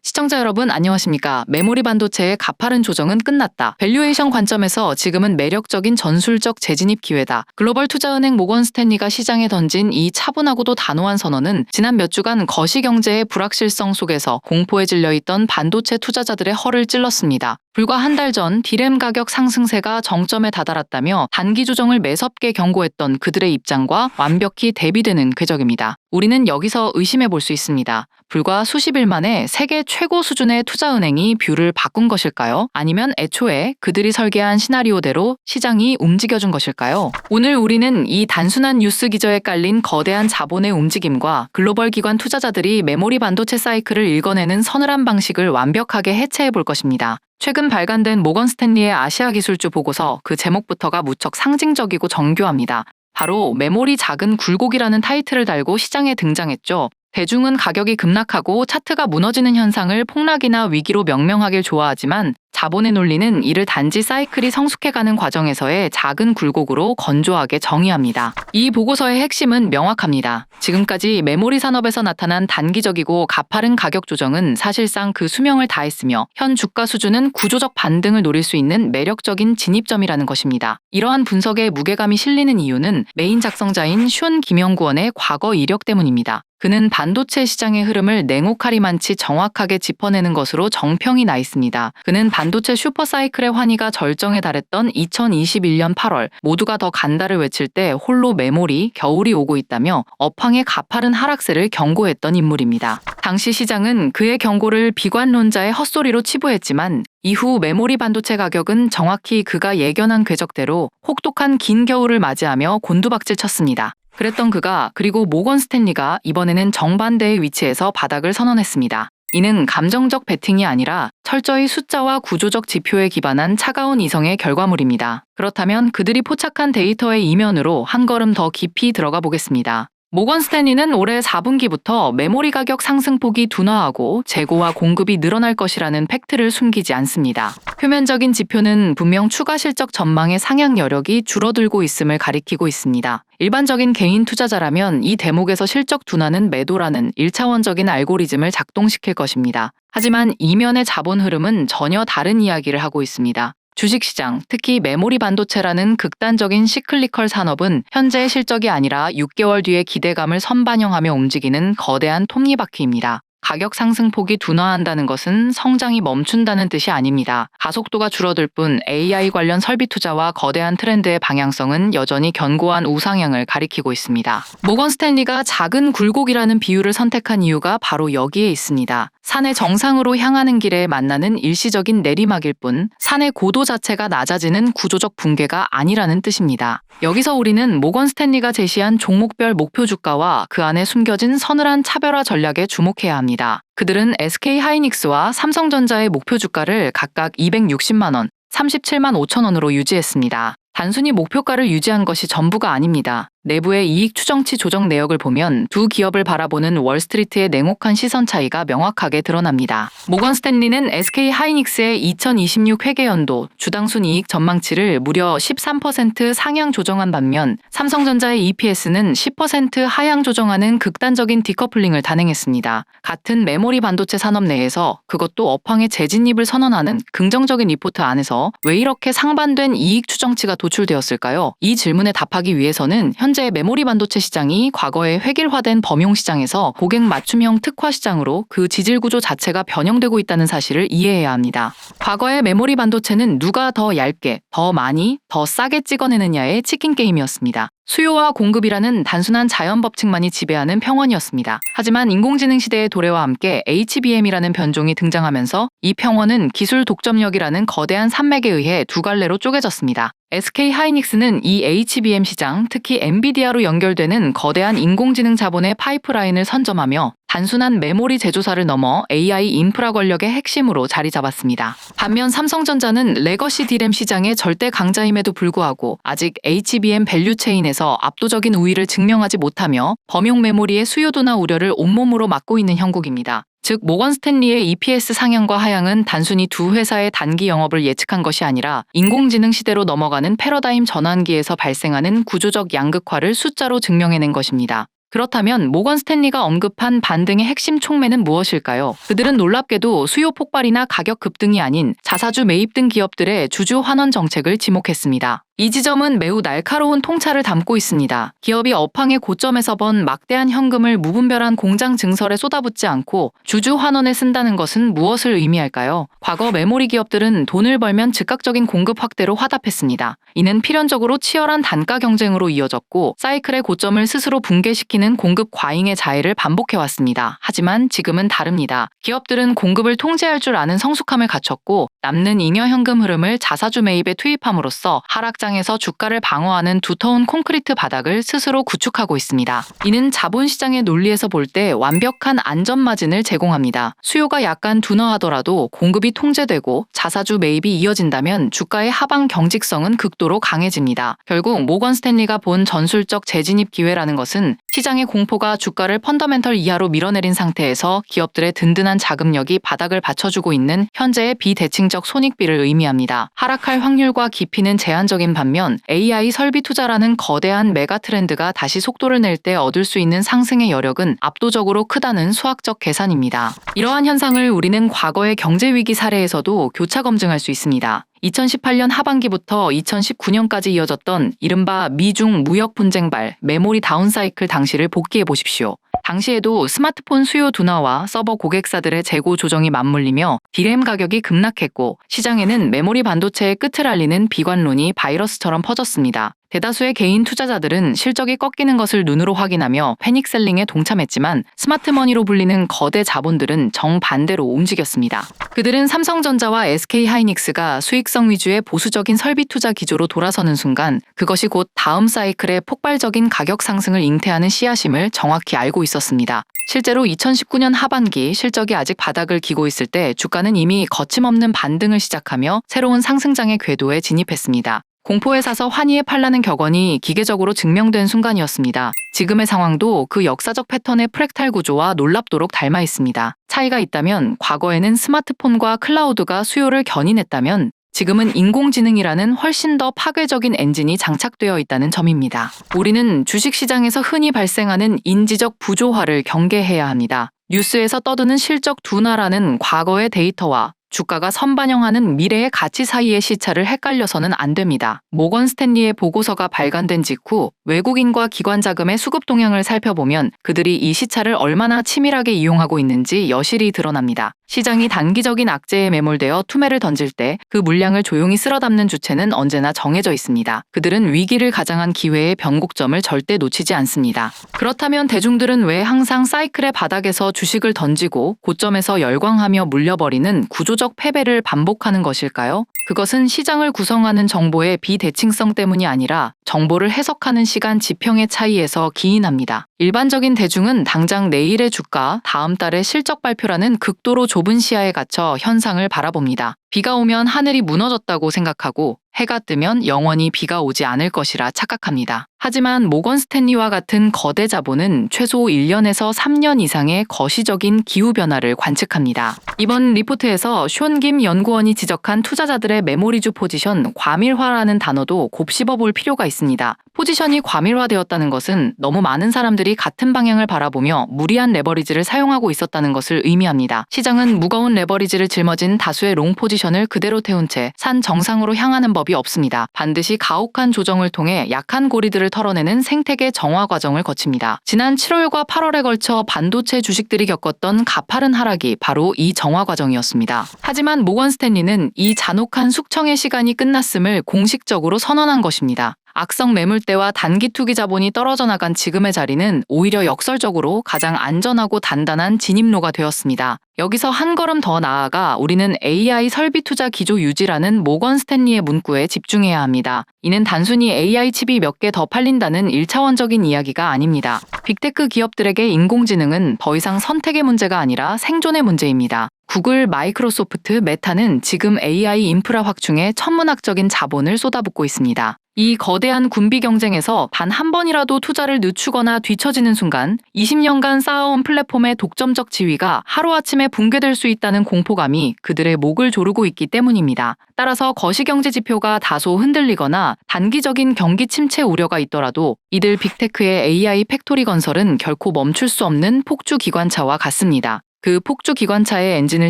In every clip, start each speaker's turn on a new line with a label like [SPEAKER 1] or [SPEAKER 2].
[SPEAKER 1] 시청자 여러분 안녕하십니까? 메모리 반도체의 가파른 조정은 끝났다. 밸류에이션 관점에서 지금은 매력적인 전술적 재진입 기회다. 글로벌 투자은행 모건 스탠리가 시장에 던진 이 차분하고도 단호한 선언은 지난 몇 주간 거시경제의 불확실성 속에서 공포에 질려있던 반도체 투자자들의 허를 찔렀습니다. 불과 한 달 전 디램 가격 상승세가 정점에 다다랐다며 단기 조정을 매섭게 경고했던 그들의 입장과 완벽히 대비되는 궤적입니다. 우리는 여기서 의심해 볼 수 있습니다. 불과 수십일 만에 세계 최고 수준의 투자은행이 뷰를 바꾼 것일까요? 아니면 애초에 그들이 설계한 시나리오대로 시장이 움직여준 것일까요? 오늘 우리는 이 단순한 뉴스 기저에 깔린 거대한 자본의 움직임과 글로벌 기관 투자자들이 메모리 반도체 사이클을 읽어내는 서늘한 방식을 완벽하게 해체해 볼 것입니다. 최근 발간된 모건 스탠리의 아시아 기술주 보고서 그 제목부터가 무척 상징적이고 정교합니다. 바로 메모리 작은 굴곡이라는 타이틀을 달고 시장에 등장했죠. 대중은 가격이 급락하고 차트가 무너지는 현상을 폭락이나 위기로 명명하길 좋아하지만 자본의 논리는 이를 단지 사이클이 성숙해가는 과정에서의 작은 굴곡으로 건조하게 정의합니다. 이 보고서의 핵심은 명확합니다. 지금까지 메모리 산업에서 나타난 단기적이고 가파른 가격 조정은 사실상 그 수명을 다했으며 현 주가 수준은 구조적 반등을 노릴 수 있는 매력적인 진입점이라는 것입니다. 이러한 분석에 무게감이 실리는 이유는 메인 작성자인 슌 김영구원의 과거 이력 때문입니다. 그는 반도체 시장의 흐름을 냉혹하리만치 정확하게 짚어내는 것으로 정평이 나 있습니다. 그는 반도체 슈퍼사이클의 환희가 절정에 달했던 2021년 8월 모두가 더 간다를 외칠 때 홀로 메모리, 겨울이 오고 있다며 업황의 가파른 하락세를 경고했던 인물입니다. 당시 시장은 그의 경고를 비관론자의 헛소리로 치부했지만 이후 메모리 반도체 가격은 정확히 그가 예견한 궤적대로 혹독한 긴 겨울을 맞이하며 곤두박질 쳤습니다. 그랬던 그가 그리고 모건 스탠리가 이번에는 정반대의 위치에서 바닥을 선언했습니다. 이는 감정적 베팅이 아니라 철저히 숫자와 구조적 지표에 기반한 차가운 이성의 결과물입니다. 그렇다면 그들이 포착한 데이터의 이면으로 한 걸음 더 깊이 들어가 보겠습니다. 모건 스탠리는 올해 4분기부터 메모리 가격 상승폭이 둔화하고 재고와 공급이 늘어날 것이라는 팩트를 숨기지 않습니다. 표면적인 지표는 분명 추가 실적 전망의 상향 여력이 줄어들고 있음을 가리키고 있습니다. 일반적인 개인 투자자라면 이 대목에서 실적 둔화는 매도라는 1차원적인 알고리즘을 작동시킬 것입니다. 하지만 이면의 자본 흐름은 전혀 다른 이야기를 하고 있습니다. 주식시장, 특히 메모리 반도체라는 극단적인 시클리컬 산업은 현재의 실적이 아니라 6개월 뒤의 기대감을 선반영하며 움직이는 거대한 톱니바퀴입니다. 가격 상승폭이 둔화한다는 것은 성장이 멈춘다는 뜻이 아닙니다. 가속도가 줄어들 뿐 AI 관련 설비 투자와 거대한 트렌드의 방향성은 여전히 견고한 우상향을 가리키고 있습니다. 모건 스탠리가 작은 굴곡이라는 비유를 선택한 이유가 바로 여기에 있습니다. 산의 정상으로 향하는 길에 만나는 일시적인 내리막일 뿐 산의 고도 자체가 낮아지는 구조적 붕괴가 아니라는 뜻입니다. 여기서 우리는 모건 스탠리가 제시한 종목별 목표 주가와 그 안에 숨겨진 서늘한 차별화 전략에 주목해야 합니다. 그들은 SK 하이닉스와 삼성전자의 목표 주가를 각각 260만 원, 37만 5천 원으로 유지했습니다. 단순히 목표가를 유지한 것이 전부가 아닙니다. 내부의 이익 추정치 조정 내역을 보면 두 기업을 바라보는 월스트리트의 냉혹한 시선 차이가 명확하게 드러납니다. 모건 스탠리는 SK 하이닉스의 2026 회계연도 주당 순이익 전망치를 무려 13% 상향 조정한 반면 삼성전자의 EPS는 10% 하향 조정하는 극단적인 디커플링을 단행했습니다. 같은 메모리 반도체 산업 내에서 그것도 업황의 재진입을 선언하는 긍정적인 리포트 안에서 왜 이렇게 상반된 이익 추정치가 도출되었을까요? 이 질문에 답하기 위해서는 현재 메모리 반도체 시장이 과거에 획일화된 범용 시장에서 고객 맞춤형 특화 시장으로 그 지질 구조 자체가 변형되고 있다는 사실을 이해해야 합니다. 과거의 메모리 반도체는 누가 더 얇게, 더 많이, 더 싸게 찍어내느냐의 치킨 게임이었습니다. 수요와 공급이라는 단순한 자연 법칙만이 지배하는 평원이었습니다. 하지만 인공지능 시대의 도래와 함께 HBM이라는 변종이 등장하면서 이 평원은 기술 독점력이라는 거대한 산맥에 의해 두 갈래로 쪼개졌습니다. SK 하이닉스는 이 HBM 시장, 특히 엔비디아로 연결되는 거대한 인공지능 자본의 파이프라인을 선점하며 단순한 메모리 제조사를 넘어 AI 인프라 권력의 핵심으로 자리 잡았습니다. 반면 삼성전자는 레거시 디램 시장의 절대 강자임에도 불구하고 아직 HBM 밸류체인에서 압도적인 우위를 증명하지 못하며 범용 메모리의 수요도나 우려를 온몸으로 막고 있는 형국입니다. 즉 모건 스탠리의 EPS 상향과 하향은 단순히 두 회사의 단기 영업을 예측한 것이 아니라 인공지능 시대로 넘어가는 패러다임 전환기에서 발생하는 구조적 양극화를 숫자로 증명해낸 것입니다. 그렇다면 모건 스탠리가 언급한 반등의 핵심 촉매는 무엇일까요? 그들은 놀랍게도 수요 폭발이나 가격 급등이 아닌 자사주 매입 등 기업들의 주주 환원 정책을 지목했습니다. 이 지점은 매우 날카로운 통찰을 담고 있습니다. 기업이 업황의 고점에서 번 막대한 현금을 무분별한 공장 증설에 쏟아붓지 않고 주주 환원에 쓴다는 것은 무엇을 의미할까요? 과거 메모리 기업들은 돈을 벌면 즉각적인 공급 확대로 화답했습니다. 이는 필연적으로 치열한 단가 경쟁으로 이어졌고 사이클의 고점을 스스로 붕괴시키는 공급 과잉의 자해를 반복해왔습니다. 하지만 지금은 다릅니다. 기업들은 공급을 통제할 줄 아는 성숙함을 갖췄고 남는 잉여 현금 흐름을 자사주 매입에 투입함으로써 하락장에서 주가를 방어하는 두터운 콘크리트 바닥을 스스로 구축하고 있습니다. 이는 자본시장의 논리에서 볼 때 완벽한 안전 마진을 제공합니다. 수요가 약간 둔화하더라도 공급이 통제되고 자사주 매입이 이어진다면 주가의 하방 경직성은 극도로 강해집니다. 결국 모건 스탠리가 본 전술적 재진입 기회라는 것은 시장의 공포가 주가를 펀더멘털 이하로 밀어내린 상태에서 기업들의 든든한 자금력이 바닥을 받쳐주고 있는 현재의 비대칭적 손익비를 의미합니다. 하락할 확률과 깊이는 제한적인 반면 AI 설비 투자라는 거대한 메가 트렌드가 다시 속도를 낼 때 얻을 수 있는 상승의 여력은 압도적으로 크다는 수학적 계산입니다. 이러한 현상을 우리는 과거의 경제위기 사례에서도 교차 검증할 수 있습니다. 2018년 하반기부터 2019년까지 이어졌던 이른바 미중 무역 분쟁발 메모리 다운사이클 당시를 복기해 보십시오. 당시에도 스마트폰 수요 둔화와 서버 고객사들의 재고 조정이 맞물리며 디램 가격이 급락했고 시장에는 메모리 반도체의 끝을 알리는 비관론이 바이러스처럼 퍼졌습니다. 대다수의 개인 투자자들은 실적이 꺾이는 것을 눈으로 확인하며 패닉셀링에 동참했지만 스마트머니로 불리는 거대 자본들은 정반대로 움직였습니다. 그들은 삼성전자와 SK하이닉스가 수익성 위주의 보수적인 설비 투자 기조로 돌아서는 순간 그것이 곧 다음 사이클의 폭발적인 가격 상승을 잉태하는 씨앗임을 정확히 알고 있었습니다. 실제로 2019년 하반기 실적이 아직 바닥을 기고 있을 때 주가는 이미 거침없는 반등을 시작하며 새로운 상승장의 궤도에 진입했습니다. 공포에 사서 환희에 팔라는 격언이 기계적으로 증명된 순간이었습니다. 지금의 상황도 그 역사적 패턴의 프랙탈 구조와 놀랍도록 닮아 있습니다. 차이가 있다면 과거에는 스마트폰과 클라우드가 수요를 견인했다면 지금은 인공지능이라는 훨씬 더 파괴적인 엔진이 장착되어 있다는 점입니다. 우리는 주식시장에서 흔히 발생하는 인지적 부조화를 경계해야 합니다. 뉴스에서 떠드는 실적 둔화라는 과거의 데이터와 주가가 선반영하는 미래의 가치 사이의 시차를 헷갈려서는 안 됩니다. 모건 스탠리의 보고서가 발간된 직후 외국인과 기관 자금의 수급 동향을 살펴보면 그들이 이 시차를 얼마나 치밀하게 이용하고 있는지 여실히 드러납니다. 시장이 단기적인 악재에 매몰되어 투매를 던질 때 그 물량을 조용히 쓸어담는 주체는 언제나 정해져 있습니다. 그들은 위기를 가장한 기회의 변곡점을 절대 놓치지 않습니다. 그렇다면 대중들은 왜 항상 사이클의 바닥에서 주식을 던지고 고점에서 열광하며 물려버리는 구조적 패배를 반복하는 것일까요? 그것은 시장을 구성하는 정보의 비대칭성 때문이 아니라 정보를 해석하는 시간 지평의 차이에서 기인합니다. 일반적인 대중은 당장 내일의 주가, 다음 달의 실적 발표라는 극도로 좁은 시야에 갇혀 현상을 바라봅니다. 비가 오면 하늘이 무너졌다고 생각하고 해가 뜨면 영원히 비가 오지 않을 것이라 착각합니다. 하지만 모건 스탠리와 같은 거대 자본은 최소 1년에서 3년 이상의 거시적인 기후변화를 관측합니다. 이번 리포트에서 숀 김 연구원이 지적한 투자자들의 메모리주 포지션 과밀화라는 단어도 곱씹어 볼 필요가 있습니다. 포지션이 과밀화되었다는 것은 너무 많은 사람들이 같은 방향을 바라보며 무리한 레버리지를 사용하고 있었다는 것을 의미합니다. 시장은 무거운 레버리지를 짊어진 다수의 롱 포지션을 그대로 태운 채 산 정상으로 향하는 법이 없습니다. 반드시 가혹한 조정을 통해 약한 고리들을 털어내는 생태계 정화 과정을 거칩니다. 지난 7월과 8월에 걸쳐 반도체 주식들이 겪었던 가파른 하락이 바로 이 정화 과정이었습니다. 하지만 모건 스탠리는 이 잔혹한 숙청의 시간이 끝났음을 공식적으로 선언한 것입니다. 악성 매물대와 단기 투기 자본이 떨어져 나간 지금의 자리는 오히려 역설적으로 가장 안전하고 단단한 진입로가 되었습니다. 여기서 한 걸음 더 나아가 우리는 AI 설비 투자 기조 유지라는 모건 스탠리의 문구에 집중해야 합니다. 이는 단순히 AI 칩이 몇 개 더 팔린다는 1차원적인 이야기가 아닙니다. 빅테크 기업들에게 인공지능은 더 이상 선택의 문제가 아니라 생존의 문제입니다. 구글, 마이크로소프트, 메타는 지금 AI 인프라 확충에 천문학적인 자본을 쏟아붓고 있습니다. 이 거대한 군비 경쟁에서 단 한 번이라도 투자를 늦추거나 뒤처지는 순간 20년간 쌓아온 플랫폼의 독점적 지위가 하루아침에 붕괴될 수 있다는 공포감이 그들의 목을 조르고 있기 때문입니다. 따라서 거시경제 지표가 다소 흔들리거나 단기적인 경기 침체 우려가 있더라도 이들 빅테크의 AI 팩토리 건설은 결코 멈출 수 없는 폭주 기관차와 같습니다. 그 폭주 기관차의 엔진을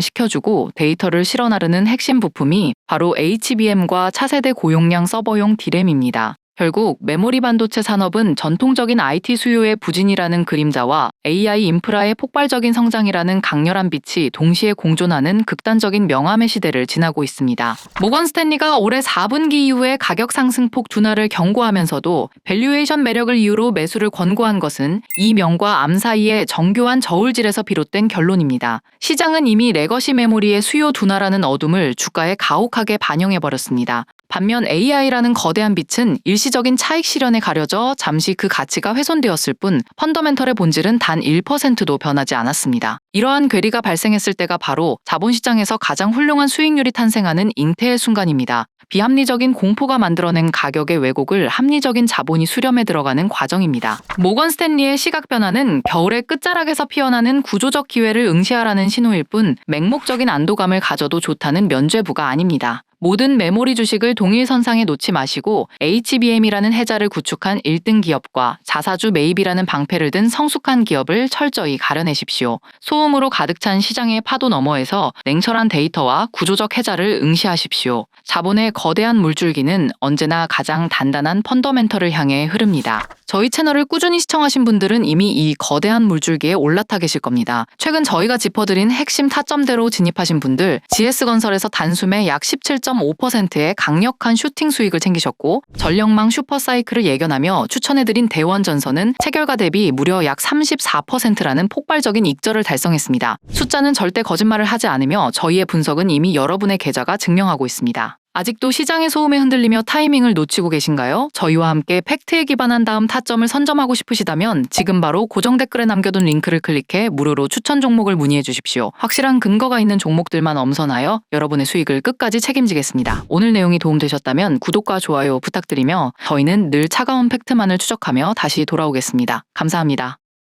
[SPEAKER 1] 식혀주고 데이터를 실어 나르는 핵심 부품이 바로 HBM과 차세대 고용량 서버용 D램입니다. 결국 메모리 반도체 산업은 전통적인 IT 수요의 부진이라는 그림자와 AI 인프라의 폭발적인 성장이라는 강렬한 빛이 동시에 공존하는 극단적인 명암의 시대를 지나고 있습니다. 모건 스탠리가 올해 4분기 이후에 가격 상승폭 둔화를 경고하면서도 밸류에이션 매력을 이유로 매수를 권고한 것은 이 명과 암 사이의 정교한 저울질에서 비롯된 결론입니다. 시장은 이미 레거시 메모리의 수요 둔화라는 어둠을 주가에 가혹하게 반영해버렸습니다. 반면 AI라는 거대한 빛은 일시적인 차익 실현에 가려져 잠시 그 가치가 훼손되었을 뿐 펀더멘털의 본질은 단 1%도 변하지 않았습니다. 이러한 괴리가 발생했을 때가 바로 자본시장에서 가장 훌륭한 수익률이 탄생하는 잉태의 순간입니다. 비합리적인 공포가 만들어낸 가격의 왜곡을 합리적인 자본이 수렴해 들어가는 과정입니다. 모건 스탠리의 시각 변화는 겨울의 끝자락에서 피어나는 구조적 기회를 응시하라는 신호일 뿐 맹목적인 안도감을 가져도 좋다는 면죄부가 아닙니다. 모든 메모리 주식을 동일 선상에 놓지 마시고 HBM이라는 해자를 구축한 1등 기업과 자사주 매입이라는 방패를 든 성숙한 기업을 철저히 가려내십시오. 소음으로 가득 찬 시장의 파도 너머에서 냉철한 데이터와 구조적 해자를 응시하십시오. 자본의 거대한 물줄기는 언제나 가장 단단한 펀더멘털을 향해 흐릅니다. 저희 채널을 꾸준히 시청하신 분들은 이미 이 거대한 물줄기에 올라타 계실 겁니다. 최근 저희가 짚어드린 핵심 타점대로 진입하신 분들, GS건설에서 단숨에 약 17.5%의 강력한 슈팅 수익을 챙기셨고 전력망 슈퍼사이클을 예견하며 추천해드린 대원전선은 체결가 대비 무려 약 34%라는 폭발적인 익절을 달성했습니다. 숫자는 절대 거짓말을 하지 않으며 저희의 분석은 이미 여러분의 계좌가 증명하고 있습니다. 아직도 시장의 소음에 흔들리며 타이밍을 놓치고 계신가요? 저희와 함께 팩트에 기반한 다음 타점을 선점하고 싶으시다면 지금 바로 고정 댓글에 남겨둔 링크를 클릭해 무료로 추천 종목을 문의해 주십시오. 확실한 근거가 있는 종목들만 엄선하여 여러분의 수익을 끝까지 책임지겠습니다. 오늘 내용이 도움되셨다면 구독과 좋아요 부탁드리며 저희는 늘 차가운 팩트만을 추적하며 다시 돌아오겠습니다. 감사합니다.